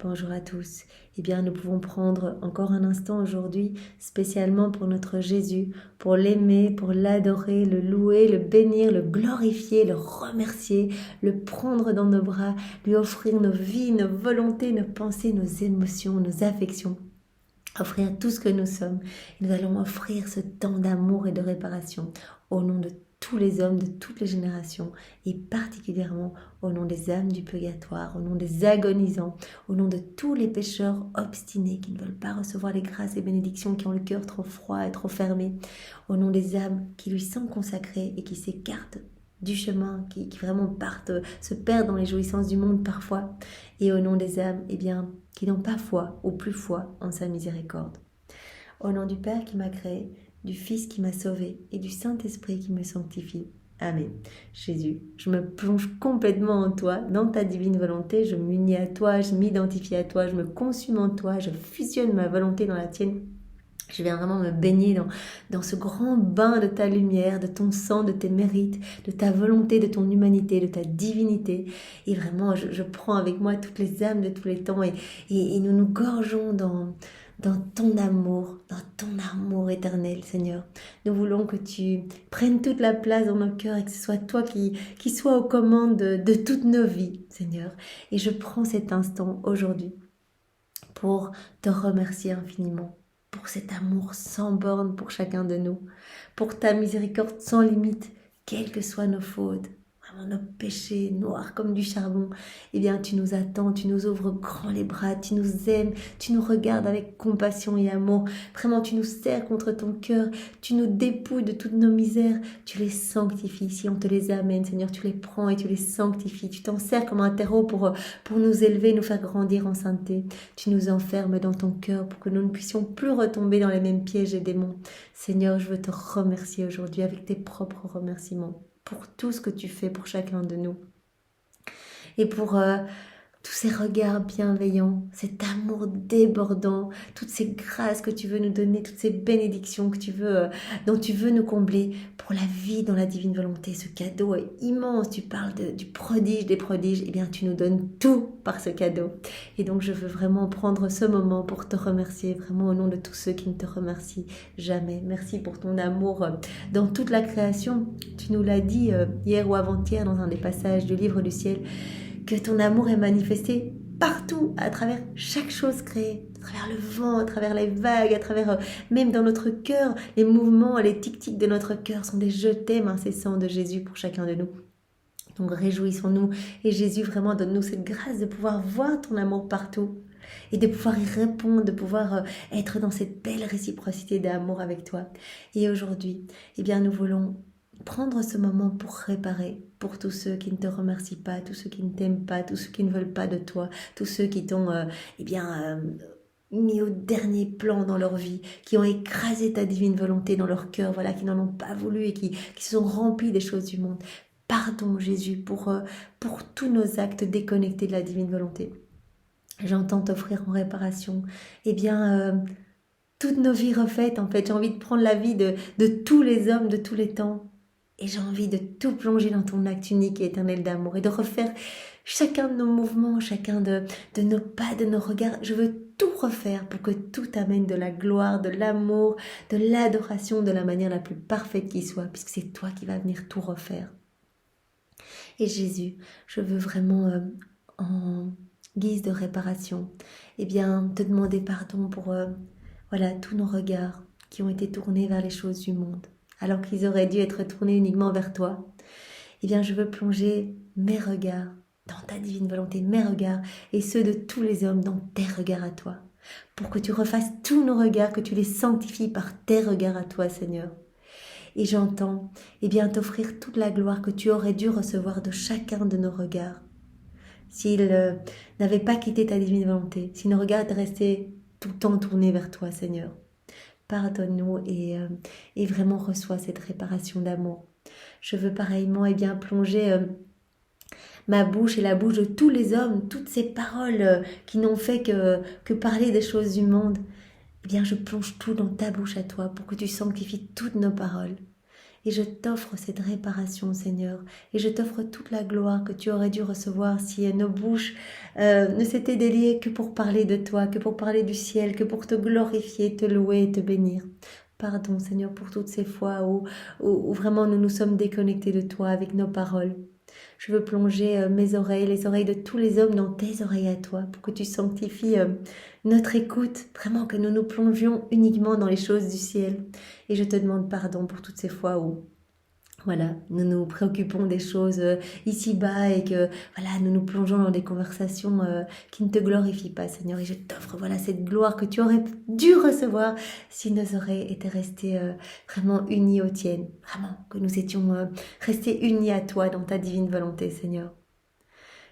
bonjour à tous. Eh bien, nous pouvons prendre encore un instant aujourd'hui, spécialement pour notre Jésus, pour l'aimer, pour l'adorer, le louer, le bénir, le glorifier, le remercier, le prendre dans nos bras, lui offrir nos vies, nos volontés, nos pensées, nos émotions, nos affections. Offrir tout ce que nous sommes. Et nous allons offrir ce temps d'amour et de réparation au nom de tous les hommes de toutes les générations et particulièrement au nom des âmes du purgatoire, au nom des agonisants, au nom de tous les pécheurs obstinés qui ne veulent pas recevoir les grâces et bénédictions, qui ont le cœur trop froid et trop fermé, au nom des âmes qui lui sont consacrées et qui s'écartent du chemin, qui vraiment partent, se perdent dans les jouissances du monde parfois, et au nom des âmes, qui n'ont pas foi ou plus foi en sa miséricorde. Au nom du Père qui m'a créé, du Fils qui m'a sauvé et du Saint-Esprit qui me sanctifie. Amen. Jésus, je me plonge complètement en toi, dans ta divine volonté, je m'unis à toi, je m'identifie à toi, je me consume en toi, je fusionne ma volonté dans la tienne. Je viens vraiment me baigner dans ce grand bain de ta lumière, de ton sang, de tes mérites, de ta volonté, de ton humanité, de ta divinité. Et vraiment, je prends avec moi toutes les âmes de tous les temps et nous nous gorgeons dans ton amour éternel, Seigneur. Nous voulons que tu prennes toute la place dans nos cœurs et que ce soit toi qui sois aux commandes de toutes nos vies, Seigneur. Et je prends cet instant aujourd'hui pour te remercier infiniment pour cet amour sans borne pour chacun de nous, pour ta miséricorde sans limite, quelles que soient nos fautes, vraiment nos péchés noirs comme du charbon. Eh bien, tu nous attends, tu nous ouvres grand les bras, tu nous aimes, tu nous regardes avec compassion et amour. Vraiment, tu nous serres contre ton cœur, tu nous dépouilles de toutes nos misères, tu les sanctifies. Si on te les amène, Seigneur, tu les prends et tu les sanctifies. Tu t'en sers comme un terreau pour nous élever, nous faire grandir en sainteté. Tu nous enfermes dans ton cœur pour que nous ne puissions plus retomber dans les mêmes pièges et démons. Seigneur, je veux te remercier aujourd'hui avec tes propres remerciements pour tout ce que tu fais pour chacun de nous et pour tous ces regards bienveillants, cet amour débordant, toutes ces grâces que tu veux nous donner, toutes ces bénédictions que tu veux, dont tu veux nous combler pour la vie dans la divine volonté. Ce cadeau est immense. Tu parles du prodige des prodiges. Eh bien, tu nous donnes tout par ce cadeau. Et donc, je veux vraiment prendre ce moment pour te remercier, vraiment au nom de tous ceux qui ne te remercient jamais. Merci pour ton amour dans toute la création. Tu nous l'as dit hier ou avant-hier dans un des passages du livre du ciel, que ton amour est manifesté partout, à travers chaque chose créée, à travers le vent, à travers les vagues, à travers même dans notre cœur, les mouvements, les tic-tics de notre cœur sont des je t'aime incessants de Jésus pour chacun de nous. Donc réjouissons-nous et Jésus vraiment donne-nous cette grâce de pouvoir voir ton amour partout et de pouvoir y répondre, de pouvoir être dans cette belle réciprocité d'amour avec toi. Et aujourd'hui, nous voulons prendre ce moment pour réparer, pour tous ceux qui ne te remercient pas, tous ceux qui ne t'aiment pas, tous ceux qui ne veulent pas de toi, tous ceux qui t'ont mis au dernier plan dans leur vie, qui ont écrasé ta divine volonté dans leur cœur, voilà, qui n'en ont pas voulu et qui se sont remplis des choses du monde. Pardon Jésus pour tous nos actes déconnectés de la divine volonté. J'entends t'offrir en réparation, toutes nos vies refaites en fait. J'ai envie de prendre la vie de tous les hommes de tous les temps. Et j'ai envie de tout plonger dans ton acte unique et éternel d'amour et de refaire chacun de nos mouvements, chacun de nos pas, de nos regards. Je veux tout refaire pour que tout amène de la gloire, de l'amour, de l'adoration de la manière la plus parfaite qui soit, puisque c'est toi qui vas venir tout refaire. Et Jésus, je veux vraiment en guise de réparation, te demander pardon pour tous nos regards qui ont été tournés vers les choses du monde, alors qu'ils auraient dû être tournés uniquement vers toi. Je veux plonger mes regards dans ta divine volonté, mes regards et ceux de tous les hommes dans tes regards à toi, pour que tu refasses tous nos regards, que tu les sanctifies par tes regards à toi, Seigneur. Et j'entends t'offrir toute la gloire que tu aurais dû recevoir de chacun de nos regards. S'ils n'avaient pas quitté ta divine volonté, si nos regards étaient restés tout le temps tournés vers toi, Seigneur, pardonne-nous et vraiment reçois cette réparation d'amour. Je veux pareillement plonger ma bouche et la bouche de tous les hommes, toutes ces paroles qui n'ont fait que parler des choses du monde. Je plonge tout dans ta bouche à toi pour que tu sanctifies toutes nos paroles Et je t'offre cette réparation, Seigneur. Et je t'offre toute la gloire que tu aurais dû recevoir si nos bouches ne s'étaient déliées que pour parler de toi, que pour parler du ciel, que pour te glorifier, te louer et te bénir. Pardon, Seigneur, pour toutes ces fois où vraiment nous nous sommes déconnectés de toi avec nos paroles. Je veux plonger mes oreilles, les oreilles de tous les hommes dans tes oreilles à toi, pour que tu sanctifies notre écoute, vraiment que nous nous plongions uniquement dans les choses du ciel. Et je te demande pardon pour toutes ces fois où voilà, nous nous préoccupons des choses ici-bas et que voilà, nous nous plongeons dans des conversations qui ne te glorifient pas, Seigneur. Et je t'offre voilà cette gloire que tu aurais dû recevoir si nos oreilles étaient restées vraiment unies aux tiennes. Vraiment, que nous étions restés unis à toi dans ta divine volonté, Seigneur.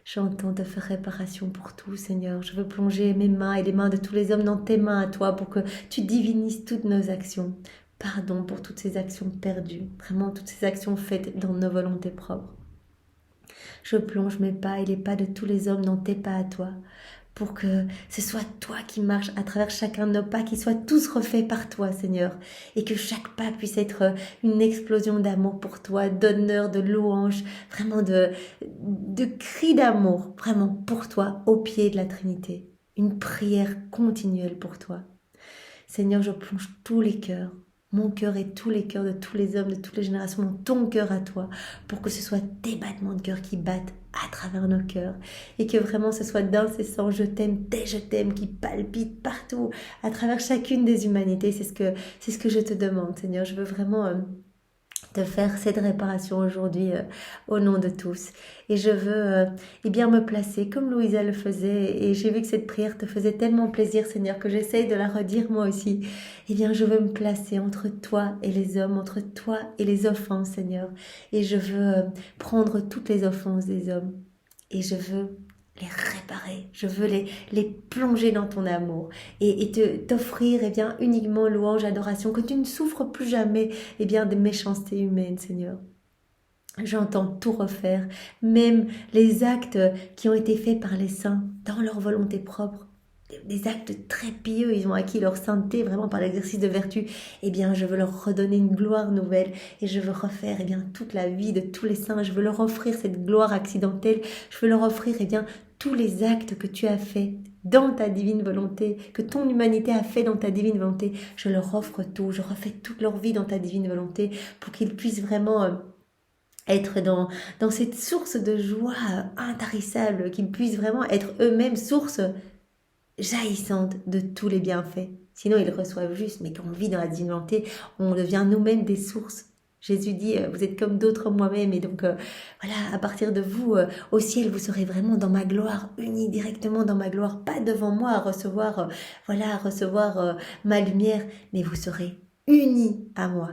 J'entends te faire réparation pour tout, Seigneur. Je veux plonger mes mains et les mains de tous les hommes dans tes mains à toi pour que tu divinises toutes nos actions. Pardon pour toutes ces actions perdues, vraiment toutes ces actions faites dans nos volontés propres. Je plonge mes pas et les pas de tous les hommes dans tes pas à toi, pour que ce soit toi qui marches à travers chacun de nos pas, qu'ils soient tous refaits par toi, Seigneur, et que chaque pas puisse être une explosion d'amour pour toi, d'honneur, de louange, vraiment de cris d'amour, vraiment pour toi, au pied de la Trinité. Une prière continuelle pour toi. Seigneur, je plonge tous les cœurs, mon cœur et tous les cœurs de tous les hommes, de toutes les générations, dans ton cœur à toi, pour que ce soit tes battements de cœur qui battent à travers nos cœurs, et que vraiment ce soit d'incessant je t'aime, tes je t'aime qui palpitent partout, à travers chacune des humanités. C'est ce que je te demande, Seigneur. Je veux vraiment te faire cette réparation aujourd'hui au nom de tous. Et je veux eh bien me placer comme Louisa le faisait, et j'ai vu que cette prière te faisait tellement plaisir, Seigneur, que j'essaye de la redire moi aussi. Eh bien je veux me placer entre toi et les hommes, entre toi et les offenses, Seigneur, et je veux prendre toutes les offenses des hommes et je veux les réparer, je veux les plonger dans ton amour et t'offrir eh bien uniquement louange, adoration, que tu ne souffres plus jamais eh bien des méchancetés humaines, Seigneur. J'entends tout refaire, même les actes qui ont été faits par les saints dans leur volonté propre, des actes très pieux, ils ont acquis leur sainteté vraiment par l'exercice de vertu. Eh bien, je veux leur redonner une gloire nouvelle et je veux refaire eh bien toute la vie de tous les saints. Je veux leur offrir cette gloire accidentelle. Je veux leur offrir eh bien tous les actes que tu as faits dans ta divine volonté, que ton humanité a fait dans ta divine volonté. Je leur offre tout. Je refais toute leur vie dans ta divine volonté pour qu'ils puissent vraiment être dans cette source de joie intarissable, qu'ils puissent vraiment être eux-mêmes source jaillissante de tous les bienfaits. Sinon, ils reçoivent juste, mais quand on vit dans la divine volonté, on devient nous-mêmes des sources. Jésus dit, vous êtes comme d'autres moi-même, et donc voilà, à partir de vous, au ciel, vous serez vraiment dans ma gloire, unis directement dans ma gloire, pas devant moi à recevoir, à recevoir ma lumière, mais vous serez unis à moi,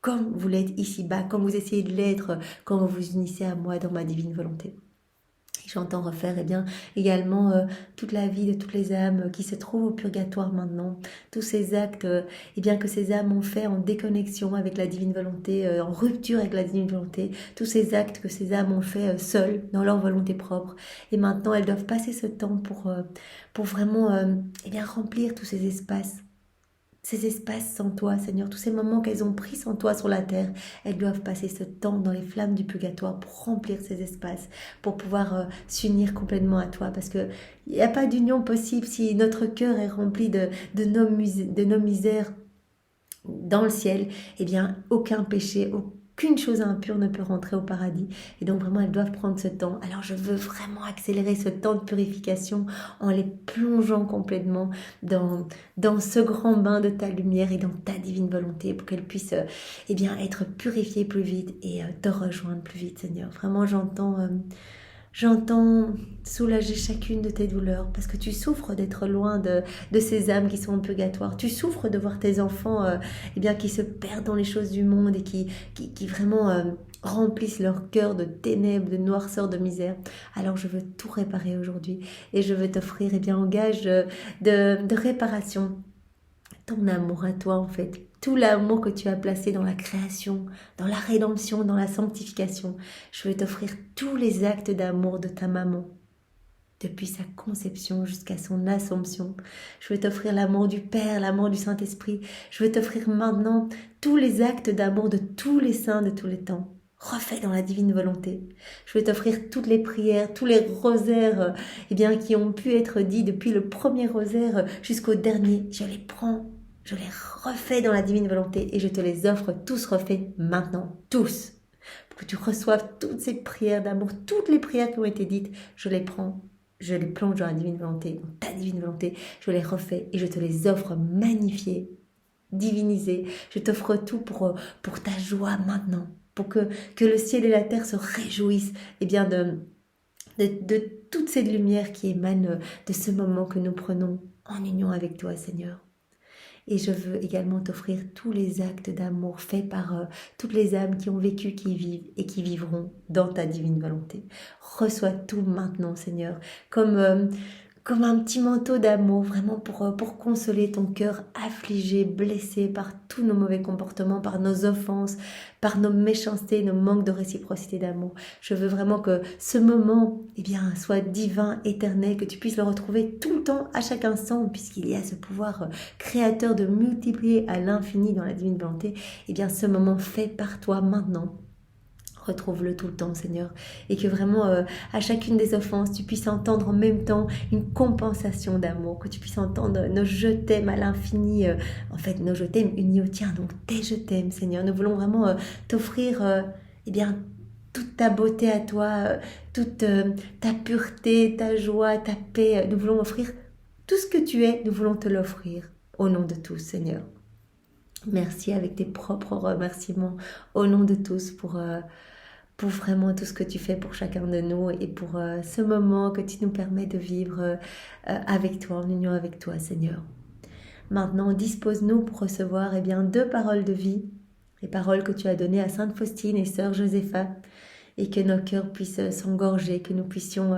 comme vous l'êtes ici-bas, comme vous essayez de l'être, quand vous vous unissez à moi dans ma divine volonté. J'entends refaire eh bien, également toute la vie de toutes les âmes qui se trouvent au purgatoire maintenant, tous ces actes eh bien, que ces âmes ont fait en déconnexion avec la divine volonté, en rupture avec la divine volonté, tous ces actes que ces âmes ont fait seules, dans leur volonté propre. Et maintenant, elles doivent passer ce temps pour vraiment eh bien, remplir tous ces espaces sans toi, Seigneur, tous ces moments qu'elles ont pris sans toi sur la terre, elles doivent passer ce temps dans les flammes du purgatoire pour remplir ces espaces, pour pouvoir s'unir complètement à toi, parce que il n'y a pas d'union possible si notre cœur est rempli de nos misères dans le ciel. Eh bien, aucun péché, aucune chose impure ne peut rentrer au paradis. Et donc vraiment, elles doivent prendre ce temps. Alors je veux vraiment accélérer ce temps de purification en les plongeant complètement dans ce grand bain de ta lumière et dans ta divine volonté, pour qu'elles puissent eh bien, être purifiées plus vite et te rejoindre plus vite, Seigneur. Vraiment, J'entends soulager chacune de tes douleurs, parce que tu souffres d'être loin de ces âmes qui sont en purgatoire. Tu souffres de voir tes enfants eh bien, qui se perdent dans les choses du monde et qui vraiment remplissent leur cœur de ténèbres, de noirceur, de misère. Alors je veux tout réparer aujourd'hui et je veux t'offrir eh bien, en gage de réparation ton amour à toi en fait. Tout l'amour que tu as placé dans la création, dans la rédemption, dans la sanctification. Je veux t'offrir tous les actes d'amour de ta maman, depuis sa conception jusqu'à son assomption. Je veux t'offrir l'amour du Père, l'amour du Saint-Esprit. Je veux t'offrir maintenant tous les actes d'amour de tous les saints de tous les temps, refaits dans la divine volonté. Je veux t'offrir toutes les prières, tous les rosaires qui ont pu être dits depuis le premier rosaire jusqu'au dernier. Je les prends, je les refais dans la divine volonté et je te les offre tous refaits maintenant, tous. Pour que tu reçoives toutes ces prières d'amour, toutes les prières qui ont été dites, je les prends, je les plonge dans la divine volonté, dans ta divine volonté, je les refais et je te les offre magnifiées, divinisées. Je t'offre tout pour ta joie maintenant, pour que le ciel et la terre se réjouissent de toute cette lumière qui émane de ce moment que nous prenons en union avec toi, Seigneur. Et je veux également t'offrir tous les actes d'amour faits par toutes les âmes qui ont vécu, qui vivent et qui vivront dans ta divine volonté. Reçois tout maintenant, Seigneur, comme un petit manteau d'amour, vraiment pour consoler ton cœur affligé, blessé par tous nos mauvais comportements, par nos offenses, par nos méchancetés, nos manques de réciprocité d'amour. Je veux vraiment que ce moment soit divin, éternel, que tu puisses le retrouver tout le temps, à chaque instant, puisqu'il y a ce pouvoir créateur de multiplier à l'infini dans la divine volonté. Ce moment fait par toi maintenant. Retrouve-le tout le temps, Seigneur, et que vraiment à chacune des offenses, tu puisses entendre en même temps une compensation d'amour, que tu puisses entendre nos je t'aime à l'infini, nos je t'aime unis au tien, donc tes je t'aime, Seigneur. Nous voulons vraiment t'offrir toute ta beauté à toi, toute ta pureté, ta joie, ta paix. Nous voulons offrir tout ce que tu es, nous voulons te l'offrir au nom de tous, Seigneur. Merci avec tes propres remerciements au nom de tous pour vraiment tout ce que tu fais pour chacun de nous et pour ce moment que tu nous permets de vivre avec toi, en union avec toi, Seigneur. Maintenant, dispose-nous pour recevoir 2 paroles de vie, les paroles que tu as données à Sainte Faustine et Sœur Josépha, et que nos cœurs puissent s'engorger, que nous puissions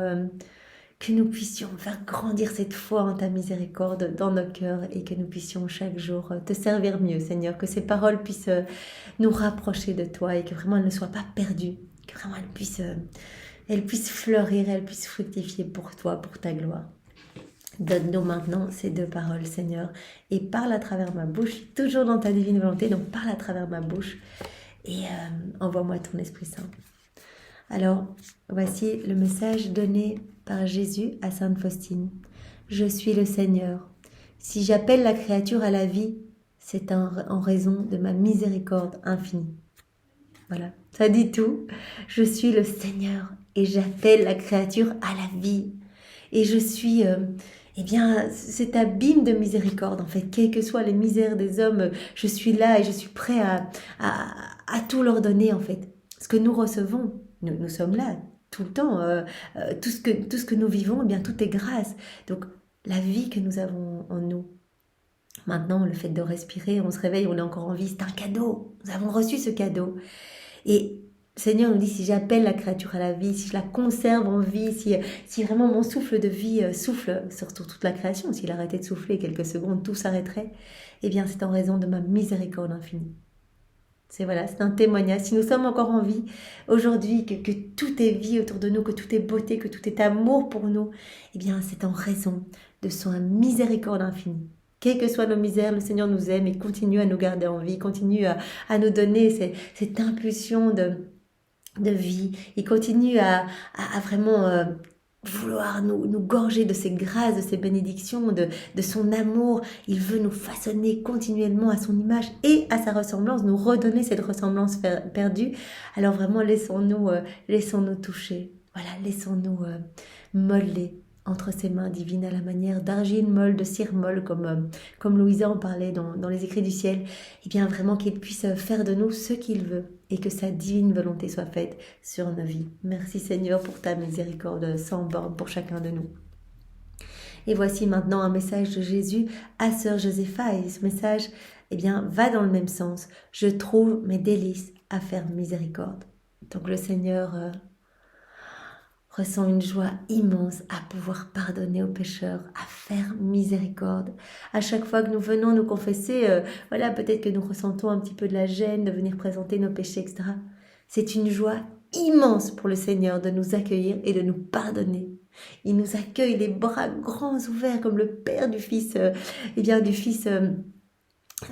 faire grandir cette foi en ta miséricorde dans nos cœurs et que nous puissions chaque jour te servir mieux, Seigneur, que ces paroles puissent nous rapprocher de toi et que vraiment elles ne soient pas perdues, que vraiment elles puissent fleurir, elles puissent fructifier pour toi, pour ta gloire. Donne-nous maintenant ces 2 paroles, Seigneur, et parle à travers ma bouche, toujours dans ta divine volonté, donc parle à travers ma bouche et envoie-moi ton Esprit Saint. Alors, voici le message donné par Jésus à Sainte Faustine. Je suis le Seigneur. Si j'appelle la créature à la vie, c'est en raison de ma miséricorde infinie. Voilà, ça dit tout. Je suis le Seigneur et j'appelle la créature à la vie. Et je suis cet abîme de miséricorde, en fait. Quelles que soient les misères des hommes, je suis là et je suis prêt à tout leur donner, en fait. Ce que nous recevons, nous sommes là tout le temps. Tout ce que nous vivons, tout est grâce. Donc, la vie que nous avons en nous. Maintenant, le fait de respirer, on se réveille, on est encore en vie, c'est un cadeau. Nous avons reçu ce cadeau. Et le Seigneur nous dit, si j'appelle la créature à la vie, si je la conserve en vie, si vraiment mon souffle de vie souffle sur toute la création, s'il arrêtait de souffler quelques secondes, tout s'arrêterait, c'est en raison de ma miséricorde infinie. C'est un témoignage. Si nous sommes encore en vie aujourd'hui, que tout est vie autour de nous, que tout est beauté, que tout est amour pour nous, c'est en raison de son miséricorde infinie. Quelles que soient nos misères, le Seigneur nous aime et continue à nous garder en vie, continue à nous donner cette impulsion de vie. Il continue à vraiment vouloir nous gorger de ses grâces, de ses bénédictions, de son amour. Il veut nous façonner continuellement à son image et à sa ressemblance, nous redonner cette ressemblance perdue. Alors vraiment, laissons-nous toucher. Voilà, laissons-nous modeler entre ses mains divines à la manière d'argile molle, de cire molle, comme Louisa en parlait dans les écrits du ciel, vraiment qu'il puisse faire de nous ce qu'il veut et que sa divine volonté soit faite sur nos vies. Merci Seigneur pour ta miséricorde sans borne pour chacun de nous. Et voici maintenant un message de Jésus à Sœur Josépha, et ce message va dans le même sens. Je trouve mes délices à faire miséricorde. Donc le Seigneur ressent une joie immense à pouvoir pardonner aux pécheurs, à faire miséricorde. À chaque fois que nous venons nous confesser, peut-être que nous ressentons un petit peu de la gêne de venir présenter nos péchés, etc. C'est une joie immense pour le Seigneur de nous accueillir et de nous pardonner. Il nous accueille les bras grands ouverts comme le Père du Fils, du Fils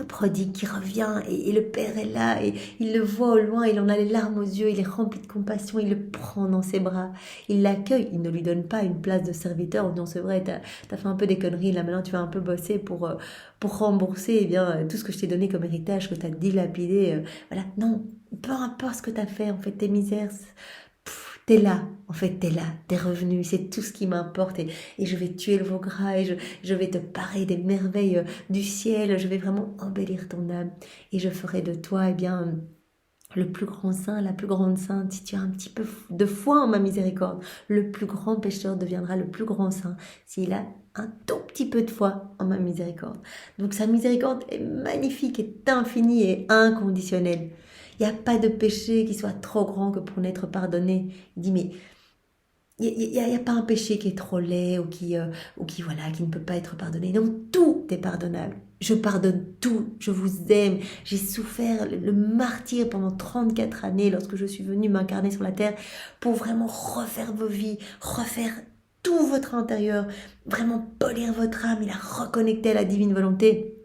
prodigue qui revient et le Père est là et il le voit au loin, il en a les larmes aux yeux, il est rempli de compassion, il le prend dans ses bras, il l'accueille, il ne lui donne pas une place de serviteur en disant c'est vrai, t'as fait un peu des conneries, là maintenant tu vas un peu bosser pour rembourser tout ce que je t'ai donné comme héritage, que t'as dilapidé, voilà, non, peu importe ce que t'as fait, en fait tes misères, t'es là, en fait t'es là, t'es revenu, c'est tout ce qui m'importe et je vais tuer le veau gras et je vais te parer des merveilles du ciel, je vais vraiment embellir ton âme et je ferai de toi le plus grand saint, la plus grande sainte. Si tu as un petit peu de foi en ma miséricorde, le plus grand pécheur deviendra le plus grand saint s'il a un tout petit peu de foi en ma miséricorde. Donc sa miséricorde est magnifique, est infinie et inconditionnelle. Il n'y a pas de péché qui soit trop grand que pour n'être pardonné. Il dit, mais il n'y a pas un péché qui est trop laid qui ne peut pas être pardonné. Donc tout est pardonnable. Je pardonne tout, je vous aime. J'ai souffert le martyre pendant 34 années lorsque je suis venue m'incarner sur la terre pour vraiment refaire vos vies, refaire tout votre intérieur, vraiment polir votre âme et la reconnecter à la divine volonté.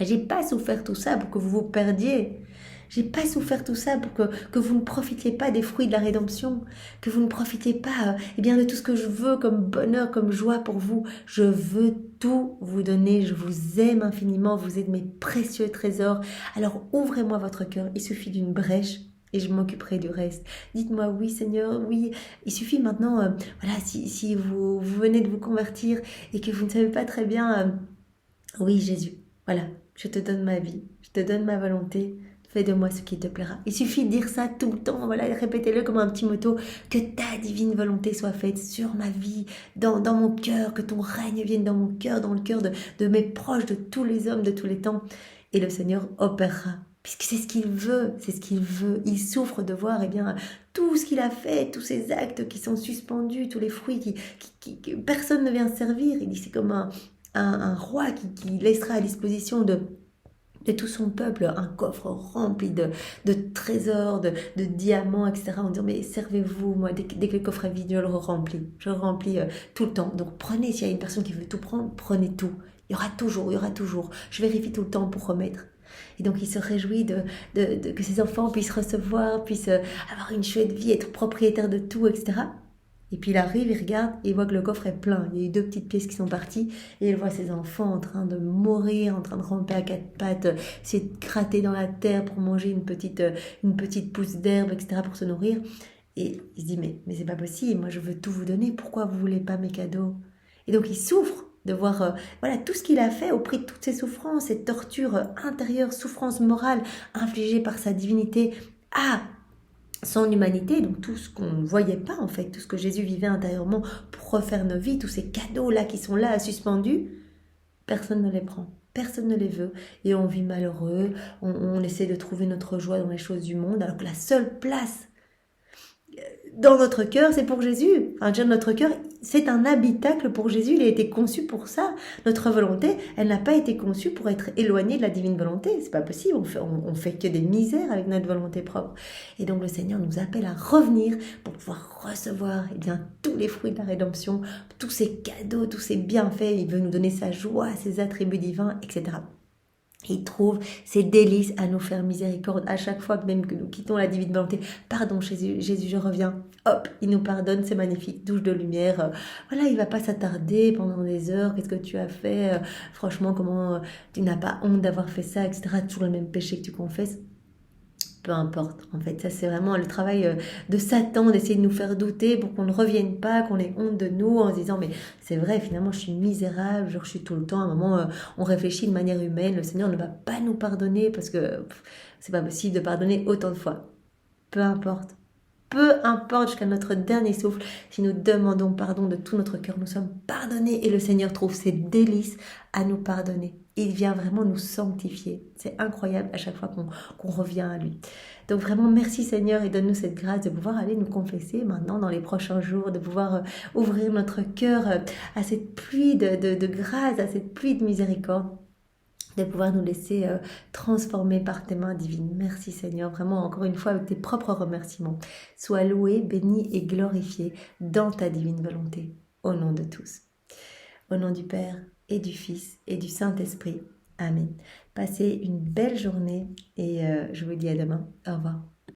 J'ai pas souffert tout ça pour que vous vous perdiez. J'ai pas souffert tout ça pour que vous ne profitiez pas des fruits de la rédemption, que vous ne profitiez pas de tout ce que je veux comme bonheur, comme joie pour vous. Je veux tout vous donner, je vous aime infiniment, vous êtes mes précieux trésors. Alors ouvrez-moi votre cœur, il suffit d'une brèche et je m'occuperai du reste. Dites-moi oui Seigneur, oui. Il suffit maintenant, si vous venez de vous convertir et que vous ne savez pas très bien, oui Jésus, voilà, je te donne ma vie, je te donne ma volonté. Fais de moi ce qui te plaira. Il suffit de dire ça tout le temps, voilà, répétez-le comme un petit motto, que ta divine volonté soit faite sur ma vie, dans mon cœur, que ton règne vienne dans mon cœur, dans le cœur de mes proches, de tous les hommes, de tous les temps. Et le Seigneur opérera, puisque c'est ce qu'il veut, c'est ce qu'il veut. Il souffre de voir tout ce qu'il a fait, tous ces actes qui sont suspendus, tous les fruits qui personne ne vient servir. Il dit c'est comme un roi qui laissera à disposition de tout son peuple un coffre rempli de trésors, de diamants, etc. En disant, mais servez-vous, moi, dès que le coffre est vide, je le remplis. Je le remplis tout le temps. Donc prenez, s'il y a une personne qui veut tout prendre, prenez tout. Il y aura toujours. Je vérifie tout le temps pour remettre. Et donc il se réjouit que ses enfants puissent recevoir, puissent avoir une chouette vie, être propriétaires de tout, etc. Et puis il arrive, il regarde, et il voit que le coffre est plein. Il y a eu 2 petites pièces qui sont parties, et il voit ses enfants en train de mourir, en train de ramper à 4 pattes, essayer de gratter dans la terre pour manger une petite pousse d'herbe, etc., pour se nourrir. Et il se dit, mais c'est pas possible, moi je veux tout vous donner, pourquoi vous voulez pas mes cadeaux? Et donc il souffre de voir tout ce qu'il a fait au prix de toutes ces souffrances, ces tortures intérieures, souffrances morales infligées par sa divinité à son humanité, donc tout ce qu'on ne voyait pas en fait, tout ce que Jésus vivait intérieurement pour refaire nos vies, tous ces cadeaux-là qui sont là, suspendus, personne ne les prend, personne ne les veut, et on vit malheureux, on essaie de trouver notre joie dans les choses du monde, alors que la seule place dans notre cœur, c'est pour Jésus. Enfin, notre cœur, c'est un habitacle pour Jésus. Il a été conçu pour ça. Notre volonté, elle n'a pas été conçue pour être éloignée de la divine volonté. C'est pas possible. On fait que des misères avec notre volonté propre. Et donc, le Seigneur nous appelle à revenir pour pouvoir recevoir, tous les fruits de la rédemption, tous ces cadeaux, tous ces bienfaits. Il veut nous donner sa joie, ses attributs divins, etc. Il trouve ses délices à nous faire miséricorde à chaque fois que même que nous quittons la divine volonté. Pardon Jésus, je reviens. Hop, il nous pardonne, c'est magnifique, douche de lumière. Il va pas s'attarder pendant des heures. Qu'est-ce que tu as fait? Franchement, comment tu n'as pas honte d'avoir fait ça, etc. Toujours le même péché que tu confesses. Peu importe, en fait, ça c'est vraiment le travail de Satan d'essayer de nous faire douter pour qu'on ne revienne pas, qu'on ait honte de nous en se disant mais c'est vrai, finalement je suis misérable, je suis tout le temps, à un moment on réfléchit de manière humaine, le Seigneur ne va pas nous pardonner parce que c'est pas possible de pardonner autant de fois. Peu importe jusqu'à notre dernier souffle, si nous demandons pardon de tout notre cœur, nous sommes pardonnés et le Seigneur trouve ses délices à nous pardonner. Il vient vraiment nous sanctifier. C'est incroyable à chaque fois qu'on revient à lui. Donc vraiment, merci Seigneur et donne-nous cette grâce de pouvoir aller nous confesser maintenant dans les prochains jours, de pouvoir ouvrir notre cœur à cette pluie de grâce, à cette pluie de miséricorde, de pouvoir nous laisser transformer par tes mains divines. Merci Seigneur, vraiment encore une fois avec tes propres remerciements. Sois loué, béni et glorifié dans ta divine volonté. au nom de tous. Au nom du Père et du Fils et du Saint-Esprit. Amen. Passez une belle journée et je vous dis à demain. Au revoir.